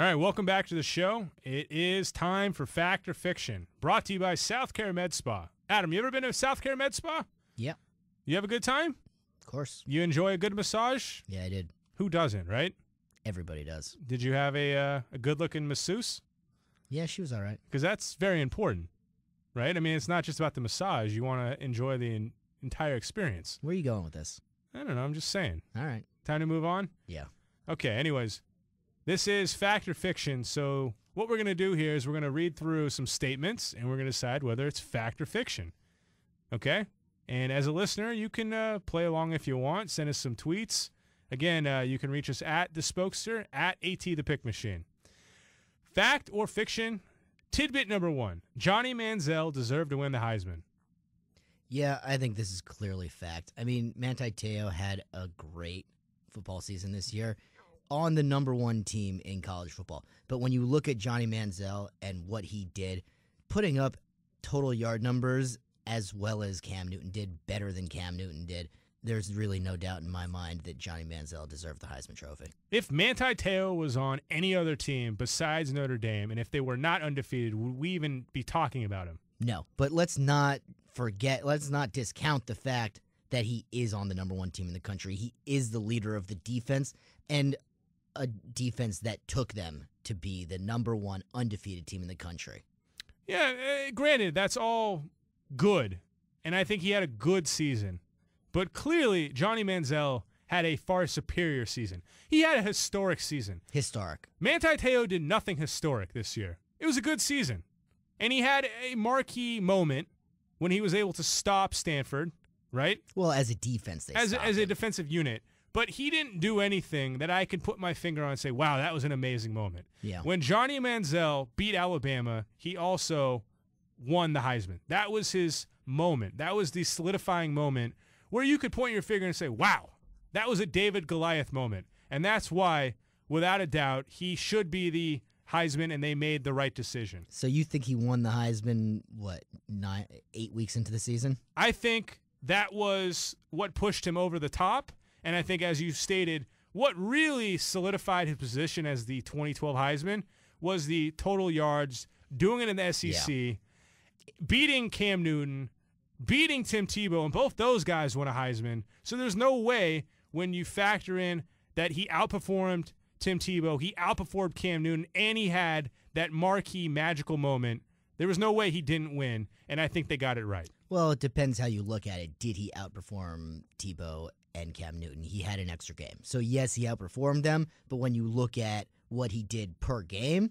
All right, welcome back to the show. It is time for Fact or Fiction, brought to you by South Care Med Spa. Adam, you ever been to South Care Med Spa? Yeah. You have a good time? Of course. You enjoy a good massage? Yeah, I did. Who doesn't, right? Everybody does. Did you have a good-looking masseuse? Yeah, she was all right. Because that's very important, right? I mean, it's not just about the massage. You want to enjoy the entire experience. Where are you going with this? I don't know. I'm just saying. All right. Time to move on? Yeah. Okay, anyways. This is Fact or Fiction, so what we're going to do here is we're going to read through some statements, and we're going to decide whether it's fact or fiction, okay? And as a listener, you can play along if you want. Send us some tweets. Again, you can reach us at The Spokester, at AT The Pick Machine. Fact or fiction, tidbit number 1. Johnny Manziel deserved to win the Heisman. Yeah, I think this is clearly fact. I mean, Manti had a great football season this year on the number 1 team in college football. But when you look at Johnny Manziel and what he did, putting up total yard numbers as well as Cam Newton did, better than Cam Newton did, there's really no doubt in my mind that Johnny Manziel deserved the Heisman Trophy. If Manti was on any other team besides Notre Dame, and if they were not undefeated, would we even be talking about him? No, but let's not discount the fact that he is on the number 1 team in the country. He is the leader of the defense, and a defense that took them to be the number 1 undefeated team in the country. Yeah, granted, that's all good, and I think he had a good season. But clearly, Johnny Manziel had a far superior season. He had a historic season. Historic. Manti did nothing historic this year. It was a good season. And he had a marquee moment when he was able to stop Stanford, right? Well, as a defense, as a defensive unit. But he didn't do anything that I can put my finger on and say, wow, that was an amazing moment. Yeah. When Johnny Manziel beat Alabama, he also won the Heisman. That was his moment. That was the solidifying moment where you could point your finger and say, wow, that was a David Goliath moment. And that's why, without a doubt, he should be the Heisman, and they made the right decision. So you think he won the Heisman, 8 weeks into the season? I think that was what pushed him over the top. And I think, as you stated, what really solidified his position as the 2012 Heisman was the total yards, doing it in the SEC, beating Cam Newton, beating Tim Tebow, and both those guys won a Heisman. So there's no way, when you factor in that he outperformed Tim Tebow, he outperformed Cam Newton, and he had that marquee magical moment, there was no way he didn't win, and I think they got it right. Well, it depends how you look at it. Did he outperform Tebow and Cam Newton? He had an extra game. So, yes, he outperformed them, but when you look at what he did per game,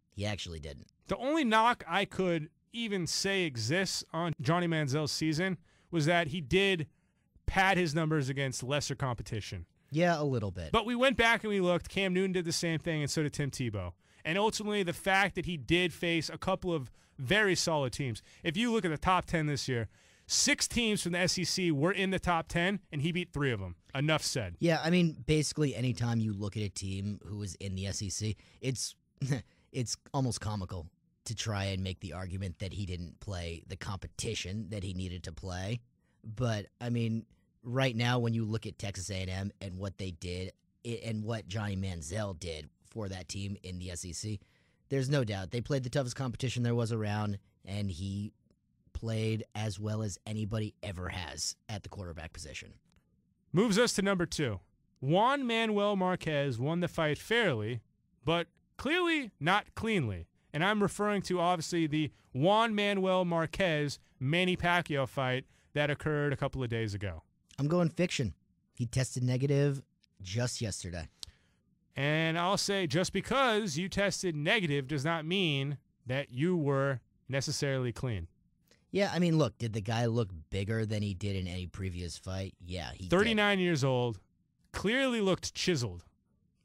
he actually didn't. The only knock I could even say exists on Johnny Manziel's season was that he did pad his numbers against lesser competition. Yeah, a little bit. But we went back and we looked. Cam Newton did the same thing, and so did Tim Tebow. And ultimately, the fact that he did face a couple of very solid teams. If you look at the top 10 this year, 6 teams from the SEC were in the top 10, and he beat 3 of them. Enough said. Yeah, I mean, basically, anytime you look at a team who is in the SEC, it's almost comical to try and make the argument that he didn't play the competition that he needed to play. But, I mean, right now, when you look at Texas A&M and what they did and what Johnny Manziel did for that team in the SEC, there's no doubt they played the toughest competition there was around, and he played as well as anybody ever has at the quarterback position. Moves us to number 2. Juan Manuel Marquez won the fight fairly, but clearly not cleanly. And I'm referring to, obviously, the Juan Manuel Marquez Manny Pacquiao fight that occurred a couple of days ago. I'm going fiction. He tested negative just yesterday. And I'll say, just because you tested negative does not mean that you were necessarily clean. Yeah, I mean, look, did the guy look bigger than he did in any previous fight? Yeah, he 39 years old, clearly looked chiseled.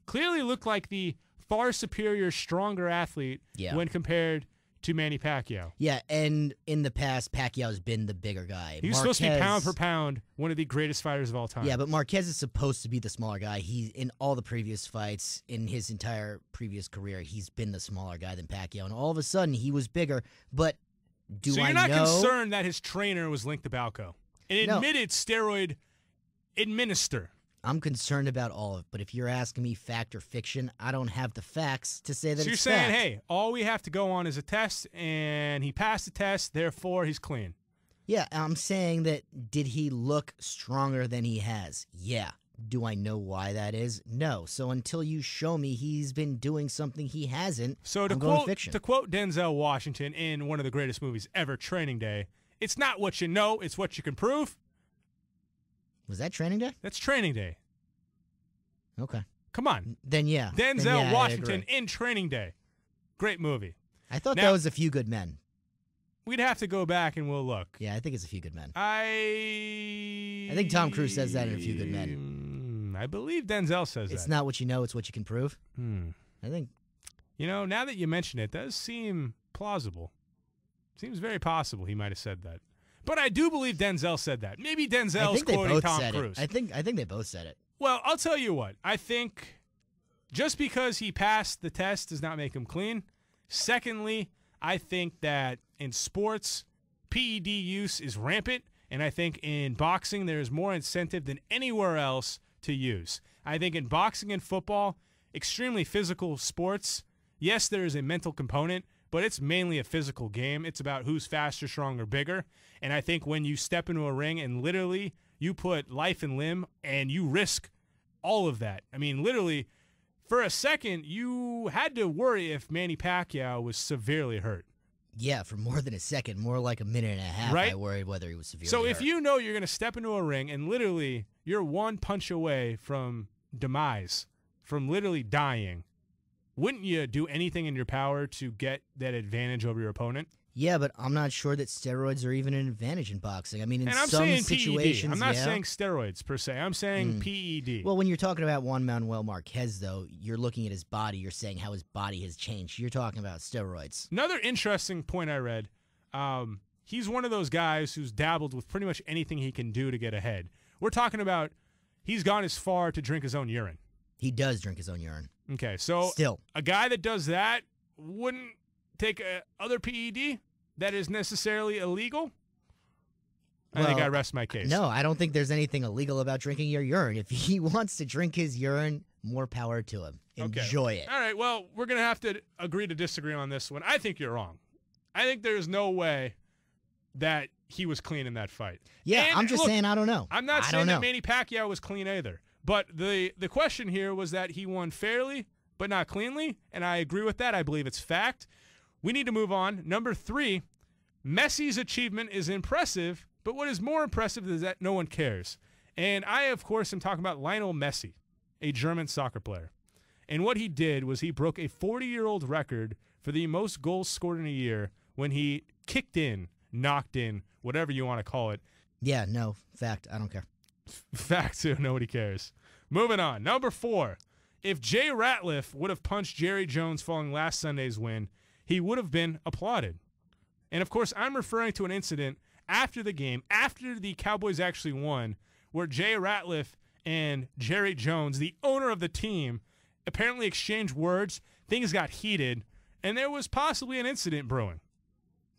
Clearly looked like the far superior, stronger athlete when compared to Manny Pacquiao. Yeah, and in the past, Pacquiao's been the bigger guy. He was supposed to be pound for pound one of the greatest fighters of all time. Yeah, but Marquez is supposed to be the smaller guy. He, in all the previous fights, in his entire previous career, he's been the smaller guy than Pacquiao. And all of a sudden, he was bigger. But so you're not concerned that his trainer was linked to Balco? An admitted steroid administrator. I'm concerned about all of it, but if you're asking me fact or fiction, I don't have the facts to say that So you're it's saying, fact. hey, all we have to go on is a test, and he passed the test, therefore he's clean. Yeah, I'm saying that did he look stronger than he has? Yeah. Do I know why that is? No. So until you show me he's been doing something he hasn't, So I'm going fiction. to quote Denzel Washington in one of the greatest movies ever, Training Day, it's not what you know, it's what you can prove. Was that Training Day? That's Training Day. Okay. Come on. Then yeah. Denzel Then, yeah, I Washington agree. in Training Day. Great movie. I thought Now- that was A Few Good Men. We'd have to go back and we'll look. Yeah, I think it's A Few Good Men. I think Tom Cruise says that in A Few Good Men. I believe Denzel says It's that. not what you know, it's what you can prove. I think. You know, now that you mention it, does seem plausible. Seems very possible he might have said that. But I do believe Denzel said that. Maybe I Denzel's think they quoting both Tom said Cruise. it. I think they both said it. Well, I'll tell you what. I think just because he passed the test does not make him clean. Secondly, I think that in sports, PED use is rampant, and I think in boxing there is more incentive than anywhere else to use. I think in boxing and football, extremely physical sports, yes, there is a mental component, but it's mainly a physical game. It's about who's faster, stronger, bigger. And I think when you step into a ring and literally you put life and limb and you risk all of that. I mean, literally, for a second, you had to worry if Manny Pacquiao was severely hurt. Yeah, for more than a second, more like a minute and a half, Right? I worried whether he was severely So if hurt. you know you're going to step into a ring and literally you're one punch away from demise, from literally dying, wouldn't you do anything in your power to get that advantage over your opponent? Yeah, but I'm not sure that steroids are even an advantage in boxing. I mean, in And I'm some saying situations, PED. I'm not yeah. saying steroids per se. I'm saying PED. Well, when you're talking about Juan Manuel Marquez, though, you're looking at his body. You're saying how his body has changed. You're talking about steroids. Another interesting point I read, he's one of those guys who's dabbled with pretty much anything he can do to get ahead. We're talking about he's gone as far to drink his own urine. He does drink his own urine. Okay, so Still. a guy that does that wouldn't take other PED that is necessarily illegal? I think Well, I rest my case. No, I don't think there's anything illegal about drinking your urine. If he wants to drink his urine, more power to him. Okay. Enjoy it. All right, well, we're going to have to agree to disagree on this one. I think you're wrong. I think there's no way that he was clean in that fight. Yeah, And I'm just look, saying I don't know. I'm not I saying don't know. that Manny Pacquiao was clean either. But the question here was that he won fairly but not cleanly, and I agree with that. I believe it's fact. We need to move on. Number 3, Messi's achievement is impressive, but what is more impressive is that no one cares. And I, of course, am talking about Lionel Messi, a German soccer player. And what he did was he broke a 40-year-old record for the most goals scored in a year when he kicked in, knocked in, whatever you want to call it. Yeah, no, fact. I don't care. Fact too, nobody cares. Moving on. Number 4. If Jay Ratliff would have punched Jerry Jones following last Sunday's win, he would have been applauded. And, of course, I'm referring to an incident after the game, after the Cowboys actually won, where Jay Ratliff and Jerry Jones, the owner of the team, apparently exchanged words. Things got heated, and there was possibly an incident brewing.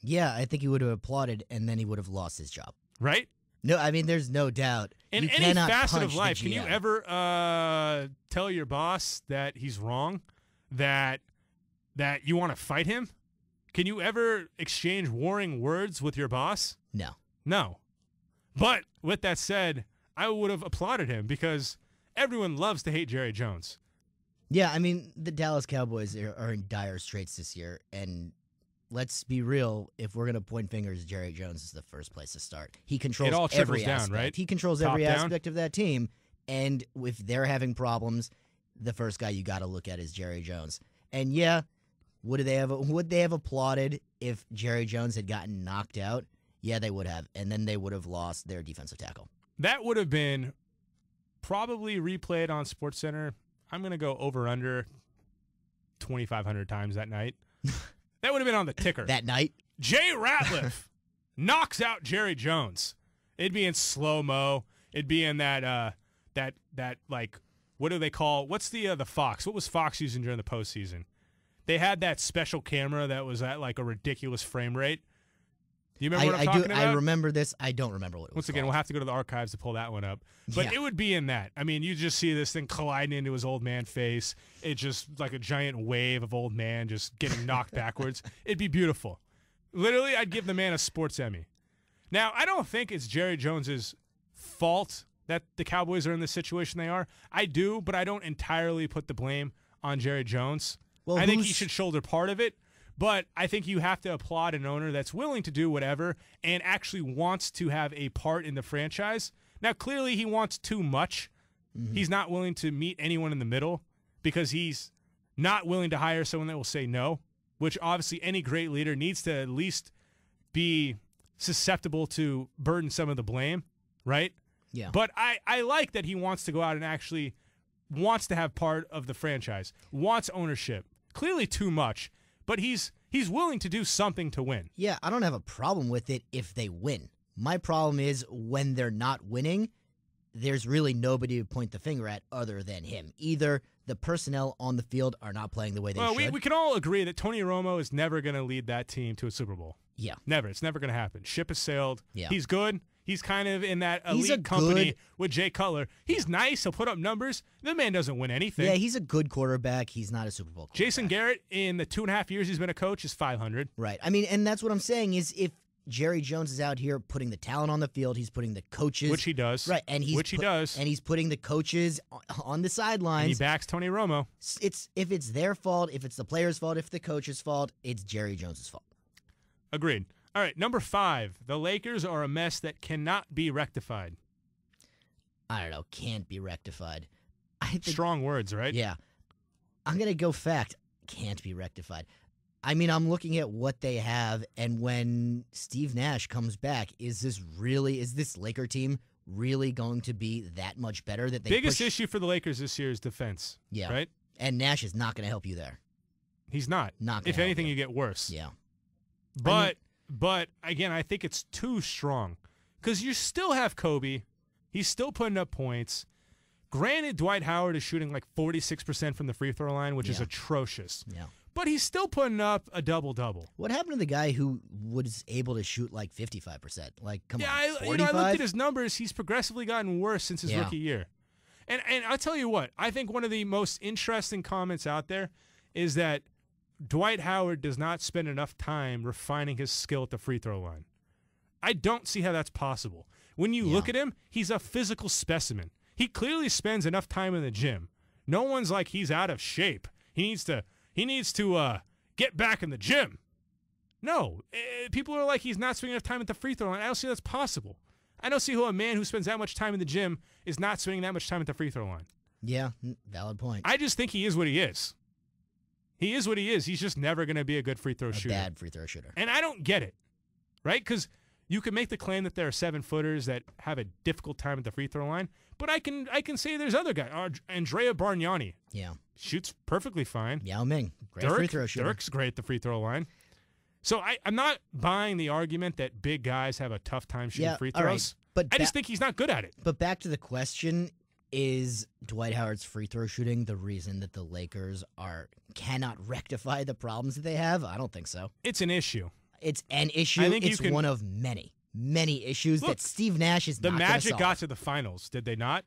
Yeah, I think he would have applauded, and then he would have lost his job. Right? No, I mean, there's no doubt. In You any cannot facet of punch the life, can you GM. ever tell your boss that he's wrong, that you want to fight him? Can you ever exchange warring words with your boss? No. No. But with that said, I would have applauded him because everyone loves to hate Jerry Jones. Yeah, I mean, the Dallas Cowboys are in dire straits this year, and let's be real, if we're going to point fingers, Jerry Jones is the first place to start. He controls It all every trickles down, aspect. right? He controls Top every down? aspect of that team, and if they're having problems, the first guy you got to look at is Jerry Jones. And yeah, would they have applauded if Jerry Jones had gotten knocked out? Yeah, they would have, and then they would have lost their defensive tackle. That would have been probably replayed on SportsCenter. I'm going to go over-under 2,500 times that night. That would have been on the ticker. That night? Jay Ratliff knocks out Jerry Jones. It'd be in slow-mo. It'd be in that like, what do they call, what's the Fox? What was Fox using during the postseason? They had that special camera that was at like a ridiculous frame rate. Do you remember what I'm talking about? I remember this. I don't remember what it was Once again, called. we'll have to go to the archives to pull that one up. But it would be in that. I mean, you just see this thing colliding into his old man face. It's just like a giant wave of old man just getting knocked backwards. It'd be beautiful. Literally, I'd give the man a sports Emmy. Now, I don't think it's Jerry Jones's fault that the Cowboys are in the situation they are. I do, but I don't entirely put the blame on Jerry Jones. Well, I think he should shoulder part of it, but I think you have to applaud an owner that's willing to do whatever and actually wants to have a part in the franchise. Now, clearly he wants too much. Mm-hmm. He's not willing to meet anyone in the middle because he's not willing to hire someone that will say no, which obviously any great leader needs to at least be susceptible to burden some of the blame, right? Yeah. But I like that he wants to go out and actually wants to have part of the franchise, wants ownership. Clearly too much, but he's willing to do something to win. Yeah, I don't have a problem with it if they win. My problem is when they're not winning, there's really nobody to point the finger at other than him. Either the personnel on the field are not playing the way they should. We can all agree that Tony Romo is never going to lead that team to a Super Bowl. Yeah. Never. It's never going to happen. Ship has sailed. Yeah. He's good. He's kind of in that elite company with Jay Cutler. He's nice. He'll put up numbers. The man doesn't win anything. Yeah, he's a good quarterback. He's not a Super Bowl quarterback. Jason Garrett, in the 2.5 years he's been a coach, is 500. Right. I mean, and that's what I'm saying is if Jerry Jones is out here putting the talent on the field, he's putting the coaches. Which he does. Right. And he does. And he's putting the coaches on the sidelines. And he backs Tony Romo. If it's their fault, if it's the player's fault, if the coach's fault, it's Jerry Jones's fault. Agreed. All right, number 5. The Lakers are a mess that cannot be rectified. I don't know. Can't be rectified. Strong words, right? Yeah. I'm going to go fact. Can't be rectified. I mean, I'm looking at what they have, and when Steve Nash comes back, is this Laker team really going to be that much better? That they biggest issue for the Lakers this year is defense. Yeah. Right? And Nash is not going to help you there. He's not. If anything, you get worse. Yeah. But again, I think it's too strong because you still have Kobe. He's still putting up points. Granted, Dwight Howard is shooting like 46% from the free throw line, which is atrocious. Yeah. But he's still putting up a double-double. What happened to the guy who was able to shoot like 55%? Like, come on, 45? I looked at his numbers. He's progressively gotten worse since his rookie year. And I'll tell you what, I think one of the most interesting comments out there is that Dwight Howard does not spend enough time refining his skill at the free throw line. I don't see how that's possible. When you look at him, he's a physical specimen. He clearly spends enough time in the gym. No one's like he's out of shape. He needs to get back in the gym. No, people are like he's not spending enough time at the free throw line. I don't see that's possible. I don't see how a man who spends that much time in the gym is not spending that much time at the free throw line. Yeah, valid point. I just think he is what he is. He is what he is. He's just never going to be a good free throw shooter. A bad free throw shooter. And I don't get it, right? Because you can make the claim that there are 7-footers that have a difficult time at the free throw line, but I can say there's other guys. Andrea Bargnani. Yeah. Shoots perfectly fine. Yao Ming. Great free throw shooter. Dirk's great at the free throw line. So I'm not buying the argument that big guys have a tough time shooting free throws. All right, but I just think he's not good at it. But back to the question, is Dwight Howard's free throw shooting the reason that the Lakers cannot rectify the problems that they have? I don't think so. It's an issue. It's an issue. It's one of many issues that Steve Nash is not going to solve. The Magic got to the finals, did they not?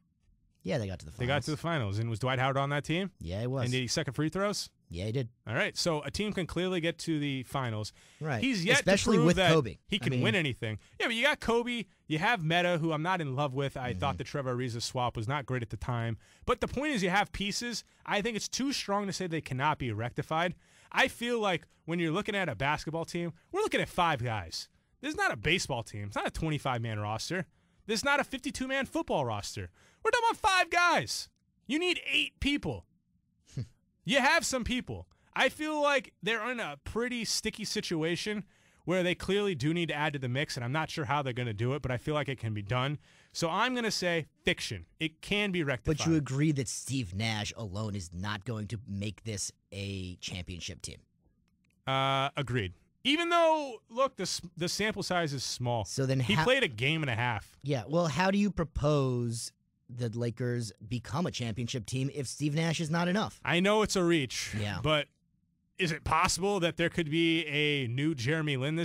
Yeah, they got to the finals. They got to the finals. And was Dwight Howard on that team? Yeah, he was. And did he second free throws? Yeah, he did. All right. So a team can clearly get to the finals. Right. He's yet Especially to prove with that Kobe. He can win anything. Yeah, but you got Kobe. You have Meta, who I'm not in love with. I thought the Trevor Ariza swap was not great at the time. But the point is you have pieces. I think it's too strong to say they cannot be rectified. I feel like when you're looking at a basketball team, we're looking at 5 guys. This is not a baseball team. It's not a 25-man roster. This is not a 52-man football roster. We're talking about 5 guys. You need 8 people. You have some people. I feel like they're in a pretty sticky situation where they clearly do need to add to the mix, and I'm not sure how they're going to do it, but I feel like it can be done. So I'm going to say fiction. It can be rectified. But you agree that Steve Nash alone is not going to make this a championship team? Agreed. Even though, look, the sample size is small. So then he played a game and a half. Yeah, well, how do you propose the Lakers become a championship team if Steve Nash is not enough? I know it's a reach, yeah, but is it possible that there could be a new Jeremy Lin this